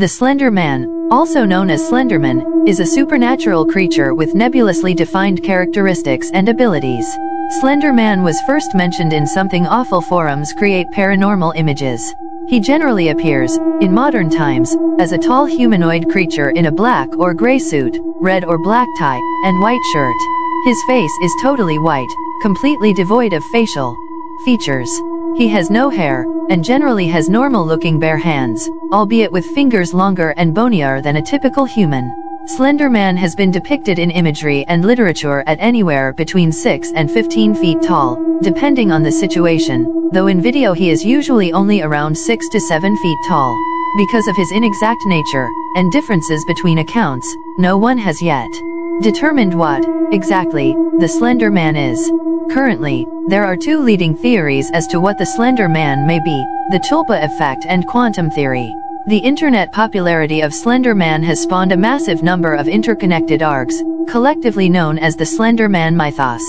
The Slender Man, also known as Slenderman, is a supernatural creature with nebulously defined characteristics and abilities. Slender Man was first mentioned in Something Awful forums create paranormal images. He generally appears, in modern times, as a tall humanoid creature in a black or gray suit, red or black tie, and white shirt. His face is totally white, completely devoid of facial features. He has no hair, and generally has normal-looking bare hands, albeit with fingers longer and bonier than a typical human. Slender Man has been depicted in imagery and literature at anywhere between 6 and 15 feet tall, depending on the situation, though in video he is usually only around 6 to 7 feet tall. Because of his inexact nature, and differences between accounts, no one has yet determined what, exactly, the Slender Man is. Currently, there are two leading theories as to what the Slender Man may be, the tulpa effect and quantum theory. The internet popularity of Slender Man has spawned a massive number of interconnected arcs, collectively known as the Slender Man mythos.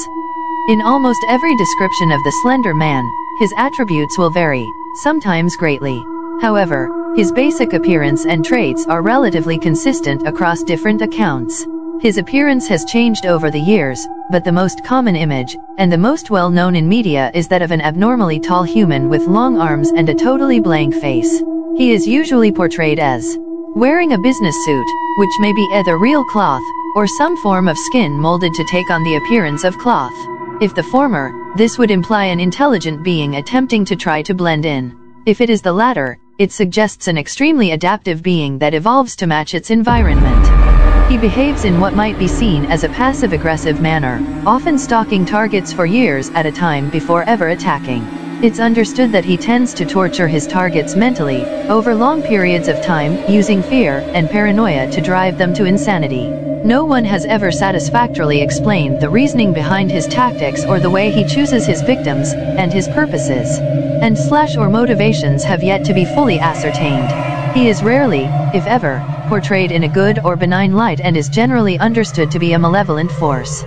In almost every description of the Slender Man, his attributes will vary, sometimes greatly. However, his basic appearance and traits are relatively consistent across different accounts. His appearance has changed over the years, but the most common image, and the most well-known in media, is that of an abnormally tall human with long arms and a totally blank face. He is usually portrayed as wearing a business suit, which may be either real cloth, or some form of skin molded to take on the appearance of cloth. If the former, this would imply an intelligent being attempting to try to blend in. If it is the latter, it suggests an extremely adaptive being that evolves to match its environment. He behaves in what might be seen as a passive-aggressive manner, often stalking targets for years at a time before ever attacking. It's understood that he tends to torture his targets mentally, over long periods of time, using fear and paranoia to drive them to insanity. No one has ever satisfactorily explained the reasoning behind his tactics or the way he chooses his victims, and his purposes or motivations have yet to be fully ascertained. He is rarely, if ever, portrayed in a good or benign light and is generally understood to be a malevolent force.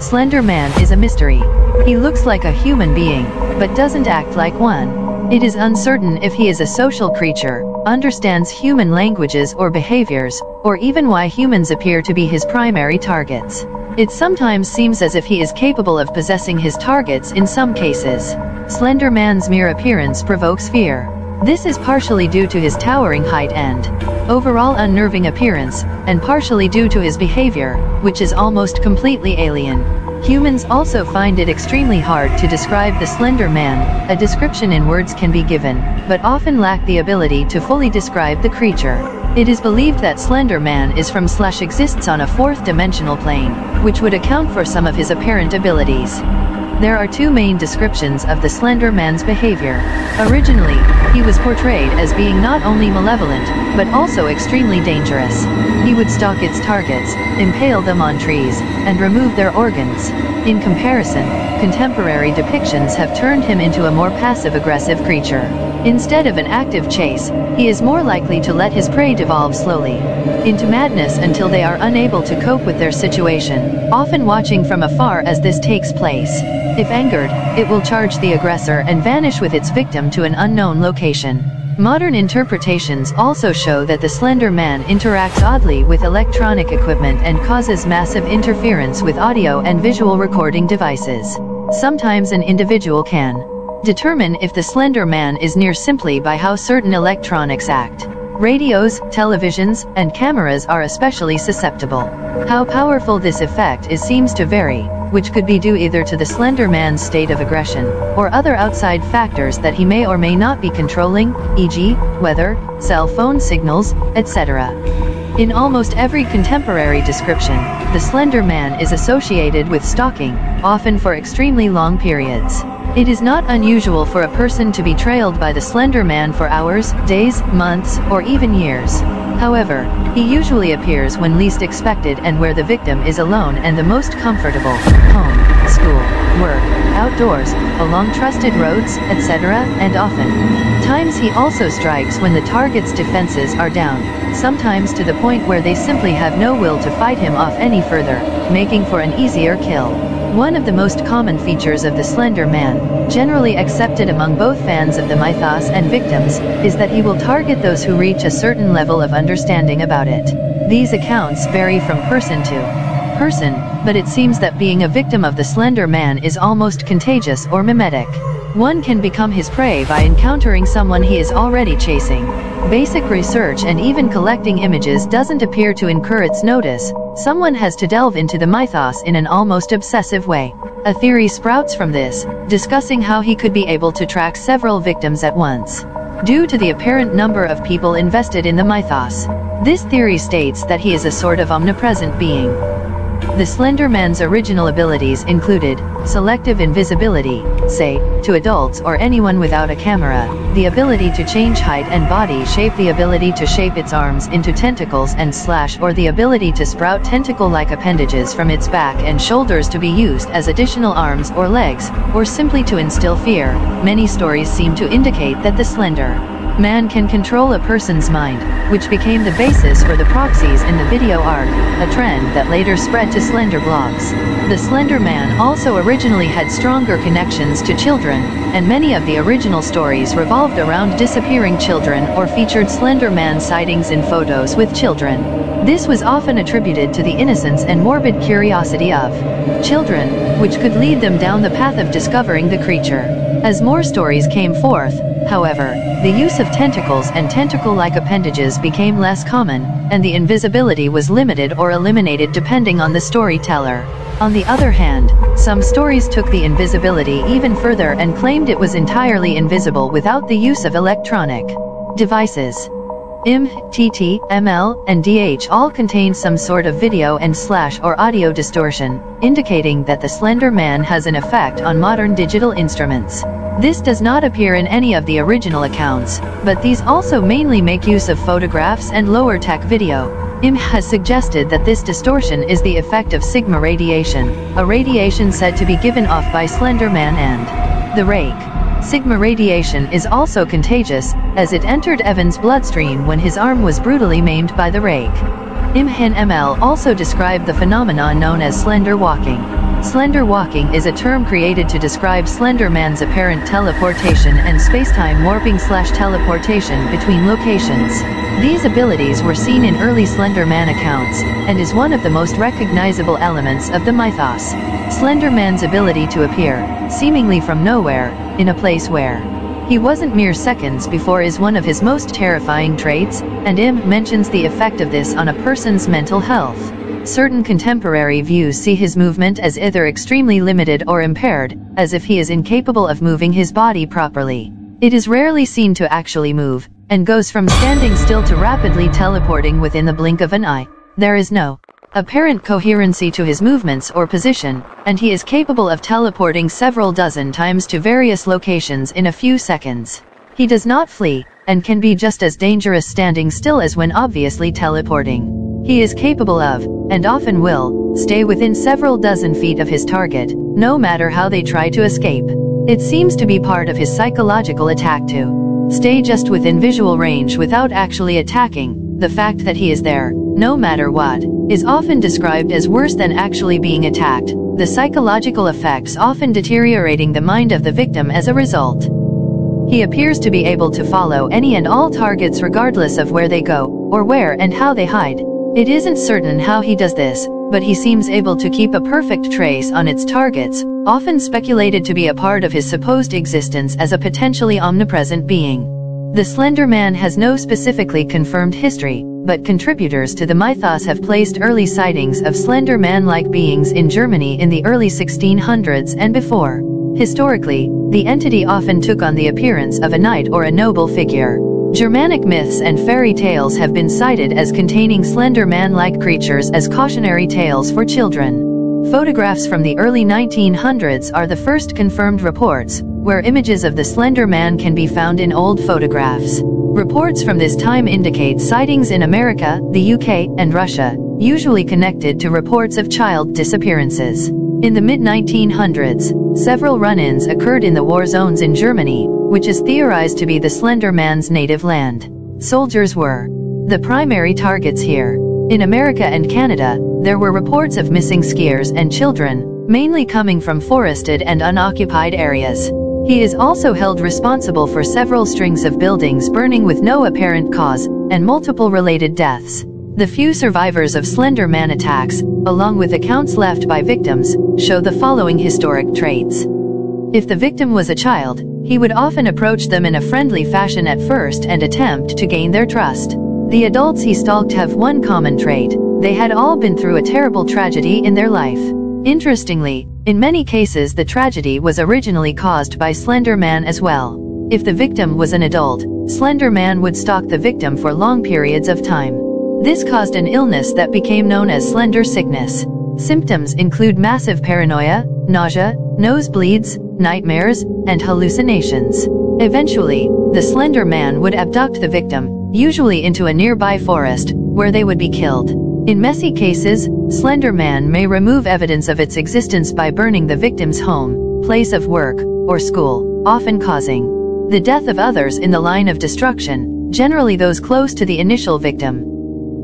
Slender Man is a mystery. He looks like a human being, but doesn't act like one. It is uncertain if he is a social creature, understands human languages or behaviors, or even why humans appear to be his primary targets. It sometimes seems as if he is capable of possessing his targets in some cases. Slender Man's mere appearance provokes fear. This is partially due to his towering height and overall unnerving appearance, and partially due to his behavior, which is almost completely alien. Humans also find it extremely hard to describe the Slender Man. A description in words can be given, but often lack the ability to fully describe the creature. It is believed that Slender Man is from/exists on a fourth-dimensional plane, which would account for some of his apparent abilities. There are two main descriptions of the Slender Man's behavior. Originally, he was portrayed as being not only malevolent, but also extremely dangerous. He would stalk its targets, impale them on trees, and remove their organs. In comparison, contemporary depictions have turned him into a more passive-aggressive creature. Instead of an active chase, he is more likely to let his prey devolve slowly into madness until they are unable to cope with their situation, often watching from afar as this takes place. If angered, it will charge the aggressor and vanish with its victim to an unknown location. Modern interpretations also show that the Slender Man interacts oddly with electronic equipment and causes massive interference with audio and visual recording devices. Sometimes an individual can determine if the Slender Man is near simply by how certain electronics act. Radios, televisions, and cameras are especially susceptible. How powerful this effect is seems to vary, which could be due either to the Slender Man's state of aggression, or other outside factors that he may or may not be controlling, e.g., weather, cell phone signals, etc. In almost every contemporary description, the Slender Man is associated with stalking, often for extremely long periods. It is not unusual for a person to be trailed by the Slender Man for hours, days, months, or even years. However, he usually appears when least expected and where the victim is alone and the most comfortable: home, school, work, outdoors, along trusted roads, etc., and often times he also strikes when the target's defenses are down, sometimes to the point where they simply have no will to fight him off any further, making for an easier kill. One of the most common features of the Slender Man, generally accepted among both fans of the mythos and victims, is that he will target those who reach a certain level of understanding about it. These accounts vary from person to person, but it seems that being a victim of the Slender Man is almost contagious or mimetic. One can become his prey by encountering someone he is already chasing. Basic research and even collecting images doesn't appear to incur its notice. Someone has to delve into the mythos in an almost obsessive way. A theory sprouts from this, discussing how he could be able to track several victims at once, due to the apparent number of people invested in the mythos. This theory states that he is a sort of omnipresent being. The Slender Man's original abilities included selective invisibility, say, to adults or anyone without a camera, the ability to change height and body shape, the ability to shape its arms into tentacles and slash, or the ability to sprout tentacle-like appendages from its back and shoulders to be used as additional arms or legs, or simply to instill fear. Many stories seem to indicate that the Slender Man can control a person's mind, which became the basis for the proxies in the video art, a trend that later spread to Slender blogs. The Slender Man also originally had stronger connections to children, and many of the original stories revolved around disappearing children or featured Slender Man sightings in photos with children. This was often attributed to the innocence and morbid curiosity of children, which could lead them down the path of discovering the creature. As more stories came forth, however, the use of tentacles and tentacle-like appendages became less common, and the invisibility was limited or eliminated depending on the storyteller. On the other hand, some stories took the invisibility even further and claimed it was entirely invisible without the use of electronic devices. IM, TT, ML, and DH all contain some sort of video and slash or audio distortion, indicating that the Slender Man has an effect on modern digital instruments. This does not appear in any of the original accounts, but these also mainly make use of photographs and lower-tech video. IM has suggested that this distortion is the effect of sigma radiation, a radiation said to be given off by Slender Man and the rake. Sigma radiation is also contagious, as it entered Evan's bloodstream when his arm was brutally maimed by the rake. IM and ML also describe the phenomenon known as slender walking. Slender walking is a term created to describe Slender Man's apparent teleportation and spacetime warping/teleportation between locations. These abilities were seen in early Slender Man accounts, and is one of the most recognizable elements of the mythos. Slender Man's ability to appear, seemingly from nowhere, in a place where he wasn't mere seconds before is one of his most terrifying traits, and IM mentions the effect of this on a person's mental health. Certain contemporary views see his movement as either extremely limited or impaired, as if he is incapable of moving his body properly. It is rarely seen to actually move, and goes from standing still to rapidly teleporting within the blink of an eye. There is no apparent coherency to his movements or position, and he is capable of teleporting several dozen times to various locations in a few seconds. He does not flee, and can be just as dangerous standing still as when obviously teleporting. He is capable of, and often will, stay within several dozen feet of his target, no matter how they try to escape. It seems to be part of his psychological attack to stay just within visual range without actually attacking. The fact that he is there, no matter what, is often described as worse than actually being attacked, the psychological effects often deteriorating the mind of the victim as a result. He appears to be able to follow any and all targets regardless of where they go, or where and how they hide. It isn't certain how he does this, but he seems able to keep a perfect trace on its targets, often speculated to be a part of his supposed existence as a potentially omnipresent being. The Slender Man has no specifically confirmed history, but contributors to the mythos have placed early sightings of Slender Man-like beings in Germany in the early 1600s and before. Historically, the entity often took on the appearance of a knight or a noble figure. Germanic myths and fairy tales have been cited as containing Slender Man-like creatures as cautionary tales for children. Photographs from the early 1900s are the first confirmed reports, where images of the Slender Man can be found in old photographs. Reports from this time indicate sightings in America, the UK, and Russia, usually connected to reports of child disappearances. In the mid-1900s, several run-ins occurred in the war zones in Germany, which is theorized to be the Slender Man's native land. Soldiers were the primary targets here. In America and Canada, there were reports of missing skiers and children, mainly coming from forested and unoccupied areas. He is also held responsible for several strings of buildings burning with no apparent cause, and multiple related deaths. The few survivors of Slender-Man attacks, along with accounts left by victims, show the following historic traits. If the victim was a child, he would often approach them in a friendly fashion at first and attempt to gain their trust. The adults he stalked have one common trait: they had all been through a terrible tragedy in their life. Interestingly, in many cases the tragedy was originally caused by Slender-Man as well. If the victim was an adult, Slender-Man would stalk the victim for long periods of time. This caused an illness that became known as slender sickness. Symptoms include massive paranoia, nausea, nosebleeds, nightmares, and hallucinations. Eventually, the Slender Man would abduct the victim, usually into a nearby forest, where they would be killed. In messy cases, Slender Man may remove evidence of its existence by burning the victim's home, place of work, or school, often causing the death of others in the line of destruction, generally those close to the initial victim.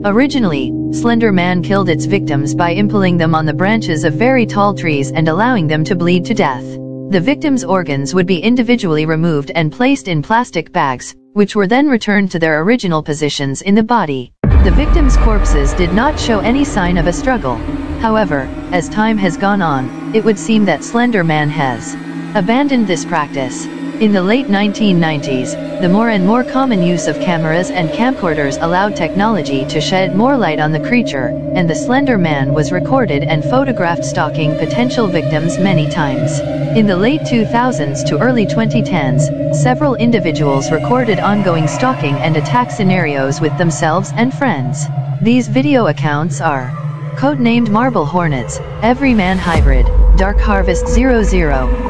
Originally, Slender Man killed its victims by impaling them on the branches of very tall trees and allowing them to bleed to death. The victims' organs would be individually removed and placed in plastic bags, which were then returned to their original positions in the body. The victims' corpses did not show any sign of a struggle. However, as time has gone on, it would seem that Slender Man has abandoned this practice. In the late 1990s, the more and more common use of cameras and camcorders allowed technology to shed more light on the creature, and the Slender Man was recorded and photographed stalking potential victims many times. In the late 2000s to early 2010s, several individuals recorded ongoing stalking and attack scenarios with themselves and friends. These video accounts are codenamed Marble Hornets, Everyman Hybrid, Dark Harvest 00,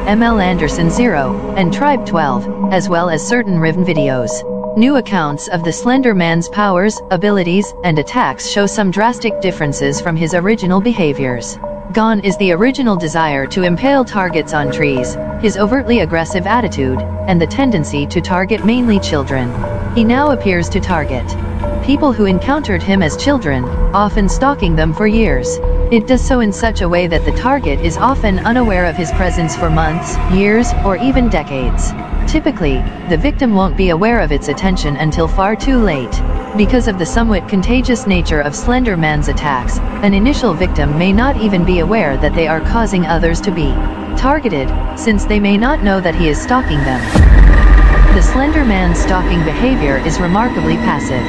ML Anderson 0, and Tribe 12, as well as certain Riven videos. New accounts of the Slender Man's powers, abilities, and attacks show some drastic differences from his original behaviors. Gone is the original desire to impale targets on trees, his overtly aggressive attitude, and the tendency to target mainly children. He now appears to target people who encountered him as children, often stalking them for years. It does so in such a way that the target is often unaware of his presence for months, years, or even decades. Typically, the victim won't be aware of its attention until far too late. Because of the somewhat contagious nature of Slender Man's attacks, an initial victim may not even be aware that they are causing others to be targeted, since they may not know that he is stalking them. The Slender Man's stalking behavior is remarkably passive.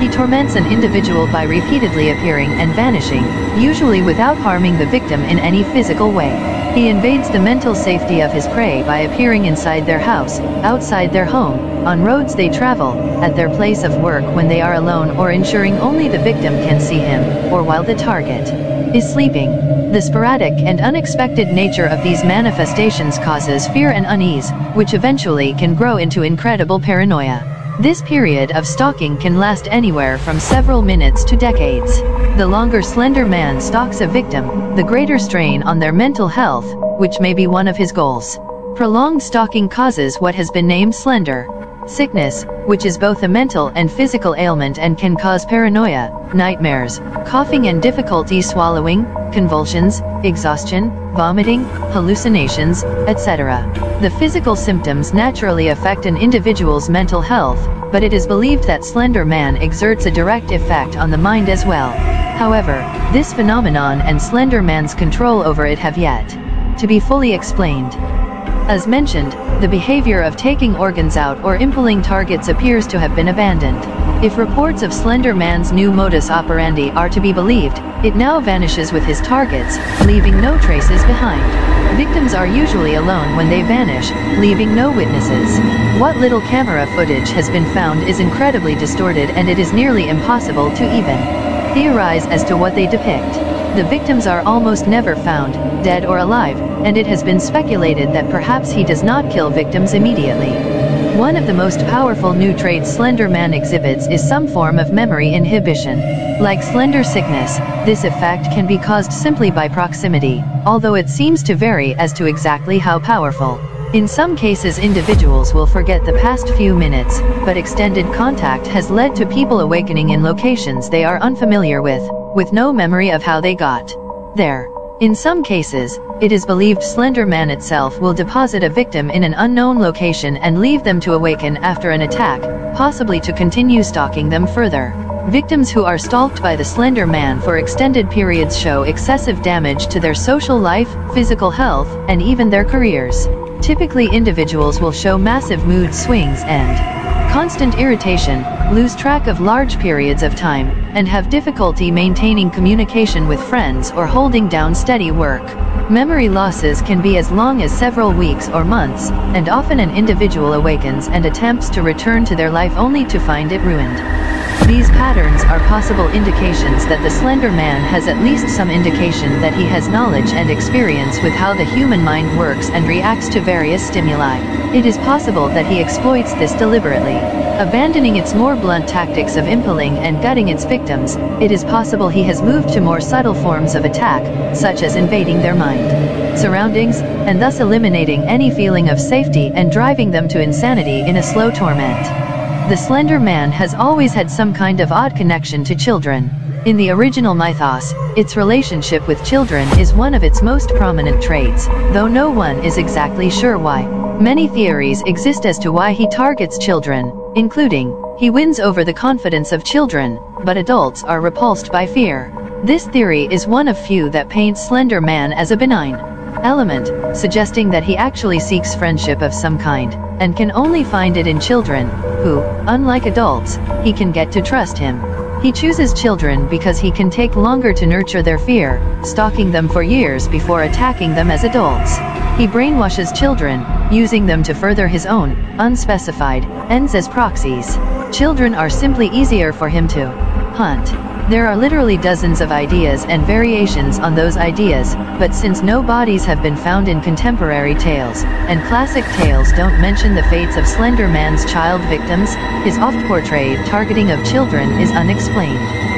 He torments an individual by repeatedly appearing and vanishing, usually without harming the victim in any physical way. He invades the mental safety of his prey by appearing inside their house, outside their home, on roads they travel, at their place of work when they are alone, or ensuring only the victim can see him, or while the target is sleeping. The sporadic and unexpected nature of these manifestations causes fear and unease, which eventually can grow into incredible paranoia. This period of stalking can last anywhere from several minutes to decades. The longer Slender Man stalks a victim, the greater strain on their mental health, which may be one of his goals. Prolonged stalking causes what has been named slender sickness, which is both a mental and physical ailment and can cause paranoia, nightmares, coughing and difficulty swallowing, convulsions, exhaustion, vomiting, hallucinations, etc. The physical symptoms naturally affect an individual's mental health, but it is believed that Slender Man exerts a direct effect on the mind as well. However, this phenomenon and Slender Man's control over it have yet to be fully explained. As mentioned, the behavior of taking organs out or impaling targets appears to have been abandoned. If reports of Slender Man's new modus operandi are to be believed, it now vanishes with his targets, leaving no traces behind. Victims are usually alone when they vanish, leaving no witnesses. What little camera footage has been found is incredibly distorted, and it is nearly impossible to even theorize as to what they depict. The victims are almost never found, dead or alive, and it has been speculated that perhaps he does not kill victims immediately. One of the most powerful new traits Slender Man exhibits is some form of memory inhibition. Like slender sickness, this effect can be caused simply by proximity, although it seems to vary as to exactly how powerful. In some cases, individuals will forget the past few minutes, but extended contact has led to people awakening in locations they are unfamiliar with no memory of how they got there. In some cases, it is believed Slender-Man itself will deposit a victim in an unknown location and leave them to awaken after an attack, possibly to continue stalking them further. Victims who are stalked by the Slender-Man for extended periods show excessive damage to their social life, physical health, and even their careers. Typically, individuals will show massive mood swings and constant irritation, lose track of large periods of time, and have difficulty maintaining communication with friends or holding down steady work. Memory losses can be as long as several weeks or months, and often an individual awakens and attempts to return to their life only to find it ruined. These patterns are possible indications that the Slender-Man has at least some indication that he has knowledge and experience with how the human mind works and reacts to various stimuli. It is possible that he exploits this deliberately. Abandoning its more blunt tactics of impaling and gutting its victims, it is possible he has moved to more subtle forms of attack, such as invading their mind, surroundings, and thus eliminating any feeling of safety and driving them to insanity in a slow torment. The Slender-Man has always had some kind of odd connection to children. In the original mythos, its relationship with children is one of its most prominent traits, though no one is exactly sure why. Many theories exist as to why he targets children, including, he wins over the confidence of children, but adults are repulsed by fear. This theory is one of few that paints Slender-Man as a benign element, suggesting that he actually seeks friendship of some kind, and can only find it in children, who, unlike adults, he can get to trust him. He chooses children because he can take longer to nurture their fear, stalking them for years before attacking them as adults. He brainwashes children, using them to further his own, unspecified, ends as proxies. Children are simply easier for him to hunt. There are literally dozens of ideas and variations on those ideas, but since no bodies have been found in contemporary tales, and classic tales don't mention the fates of Slender-Man's child victims, his oft-portrayed targeting of children is unexplained.